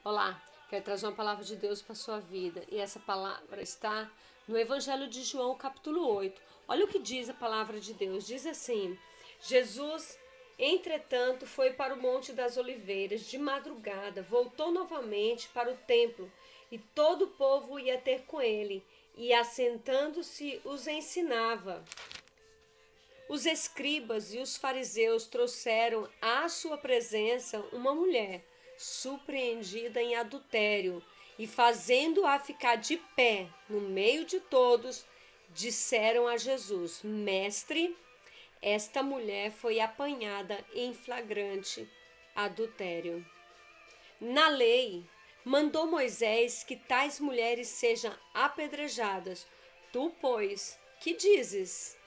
Olá, quero trazer uma palavra de Deus para a sua vida. E essa palavra está no Evangelho de João, capítulo 8. Olha o que diz a palavra de Deus. Diz assim: Jesus, entretanto, foi para o Monte das Oliveiras de madrugada, voltou novamente para o templo, e todo o povo ia ter com ele, e assentando-se os ensinava. Os escribas e os fariseus trouxeram à sua presença uma mulher surpreendida em adultério e, fazendo-a ficar de pé no meio de todos, disseram a Jesus: Mestre, esta mulher foi apanhada em flagrante adultério. Na lei, mandou Moisés que tais mulheres sejam apedrejadas. Tu, pois, que dizes?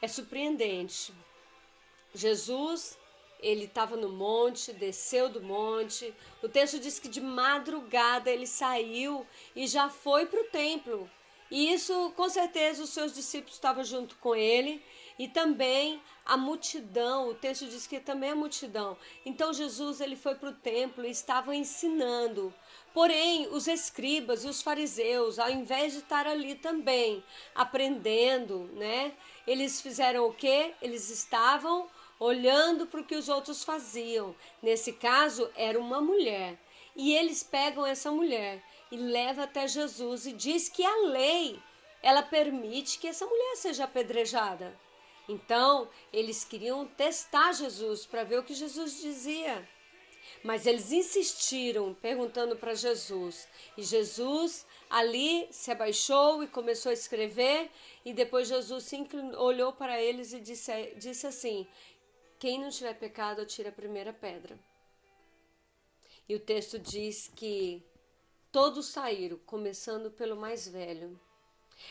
É surpreendente. Jesus, ele estava no monte, desceu do monte. O texto diz que de madrugada ele saiu e já foi para o templo. E isso, com certeza, os seus discípulos estavam junto com ele. E também a multidão, o texto diz que também a multidão. Então Jesus, ele foi para o templo e estava ensinando. Porém, os escribas e os fariseus, ao invés de estar ali também aprendendo, né? Eles fizeram o quê? Eles estavam olhando para o que os outros faziam. Nesse caso, era uma mulher. E eles pegam essa mulher e levam até Jesus e diz que a lei, ela permite que essa mulher seja apedrejada. Então, eles queriam testar Jesus para ver o que Jesus dizia. Mas eles insistiram, perguntando para Jesus. E Jesus ali se abaixou e começou a escrever. E depois Jesus olhou para eles e disse assim: quem não tiver pecado, atire a primeira pedra. E o texto diz que todos saíram, começando pelo mais velho.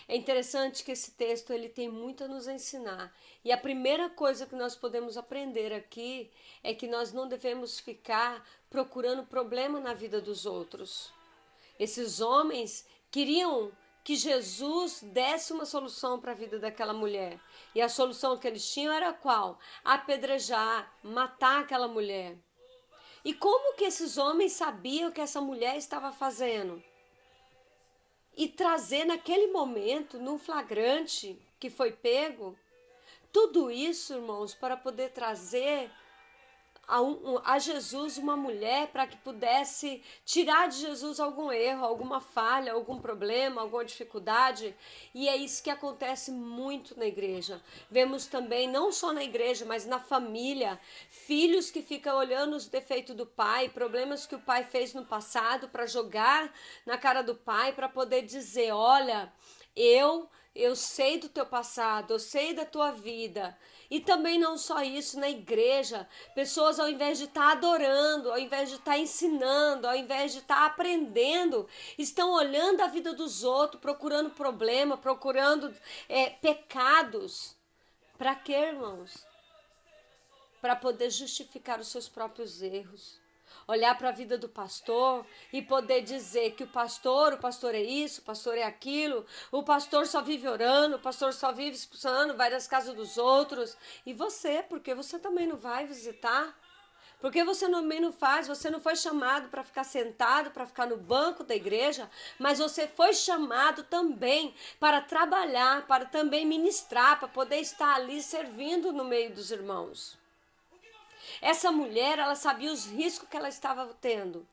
É interessante que esse texto ele tem muito a nos ensinar. E a primeira coisa que nós podemos aprender aqui é que nós não devemos ficar procurando problema na vida dos outros. Esses homens queriam que Jesus desse uma solução para a vida daquela mulher. E a solução que eles tinham era qual? Apedrejar, matar aquela mulher. E como que esses homens sabiam o que essa mulher estava fazendo? E trazer naquele momento, num flagrante que foi pego, tudo isso, irmãos, para poder trazer a Jesus uma mulher para que pudesse tirar de Jesus algum erro, alguma falha, algum problema, alguma dificuldade. E é isso que acontece muito na igreja. Vemos também, não só na igreja, mas na família, filhos que ficam olhando os defeitos do pai, problemas que o pai fez no passado para jogar na cara do pai, para poder dizer: olha, eu sei do teu passado, eu sei da tua vida. E também não só isso, na igreja, pessoas ao invés de estar adorando, ao invés de estar ensinando, ao invés de estar aprendendo, estão olhando a vida dos outros, procurando problema, procurando pecados. Para quê, irmãos? Para poder justificar os seus próprios erros. Olhar para a vida do pastor e poder dizer que o pastor é isso, o pastor é aquilo, o pastor só vive orando, o pastor só vive expulsando, vai das casas dos outros. E você, porque você também não vai visitar? Porque você também não faz, você não foi chamado para ficar sentado, para ficar no banco da igreja, mas você foi chamado também para trabalhar, para também ministrar, para poder estar ali servindo no meio dos irmãos. Essa mulher, ela sabia os riscos que ela estava tendo.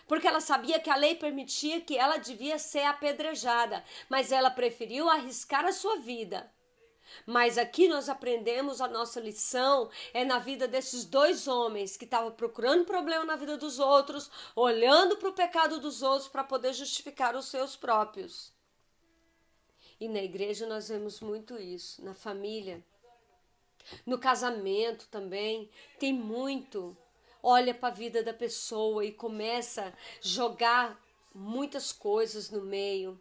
Porque ela sabia que a lei permitia que ela devia ser apedrejada, mas ela preferiu arriscar a sua vida. Mas aqui nós aprendemos a nossa lição é na vida desses dois homens que estavam procurando problema na vida dos outros, olhando para o pecado dos outros para poder justificar os seus próprios. E na igreja nós vemos muito isso, na família. No casamento também tem muito. Olha para a vida da pessoa e começa a jogar muitas coisas no meio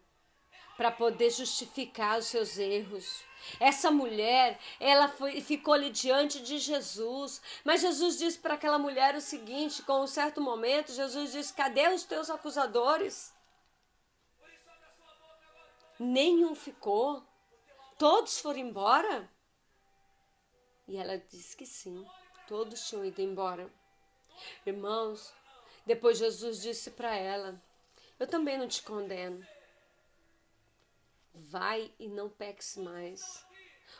para poder justificar os seus erros. Essa mulher, ficou ali diante de Jesus, mas Jesus disse para aquela mulher o seguinte, com um certo momento, Jesus disse: cadê os teus acusadores? Nenhum ficou. Todos foram embora? E ela disse que sim, todos tinham ido embora. Irmãos, Depois Jesus disse para ela: eu também não te condeno. Vai e não peques mais.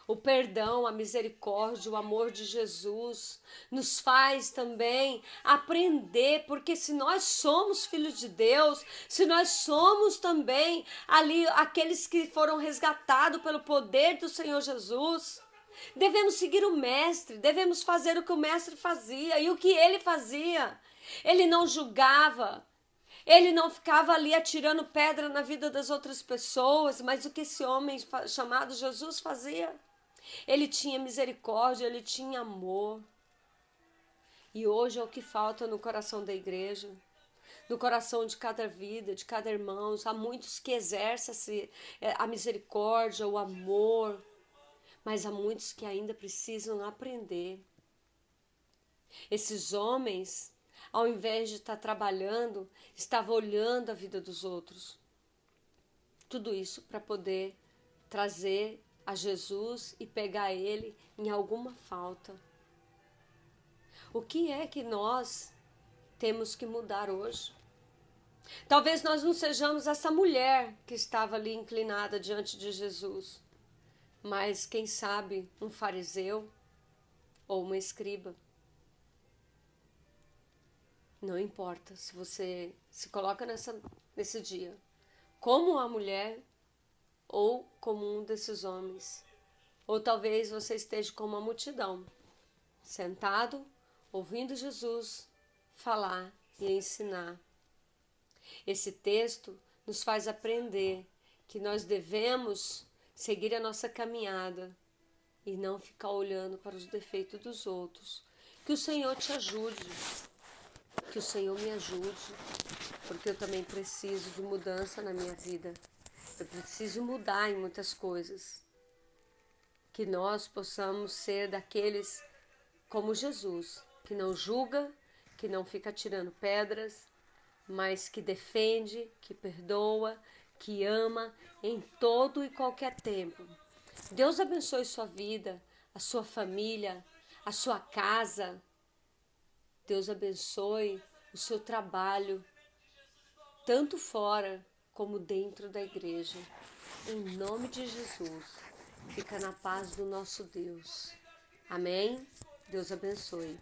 O perdão, a misericórdia, o amor de Jesus nos faz também aprender, porque se nós somos filhos de Deus, se nós somos também ali aqueles que foram resgatados pelo poder do Senhor Jesus, devemos seguir o Mestre, devemos fazer o que o Mestre fazia. E o que ele fazia? Ele não julgava, ele não ficava ali atirando pedra na vida das outras pessoas, mas o que esse homem chamado Jesus fazia? Ele tinha misericórdia, ele tinha amor. E hoje é o que falta no coração da igreja, no coração de cada vida, de cada irmão. Há muitos que exercem a misericórdia, o amor, mas há muitos que ainda precisam aprender. Esses homens, ao invés de estar trabalhando, estavam olhando a vida dos outros. Tudo isso para poder trazer a Jesus e pegar ele em alguma falta. O que é que nós temos que mudar hoje? Talvez nós não sejamos essa mulher que estava ali inclinada diante de Jesus, mas quem sabe um fariseu ou uma escriba. Não importa se você se coloca nesse dia como uma mulher ou como um desses homens. Ou talvez você esteja como uma multidão, sentado, ouvindo Jesus falar e ensinar. Esse texto nos faz aprender que nós devemos seguir a nossa caminhada e não ficar olhando para os defeitos dos outros. Que o Senhor te ajude, que o Senhor me ajude, porque eu também preciso de mudança na minha vida. Eu preciso mudar em muitas coisas. Que nós possamos ser daqueles como Jesus, que não julga, que não fica tirando pedras, mas que defende, que perdoa, que ama em todo e qualquer tempo. Deus abençoe sua vida, a sua família, a sua casa. Deus abençoe o seu trabalho, tanto fora como dentro da igreja. Em nome de Jesus, fica na paz do nosso Deus. Amém? Deus abençoe.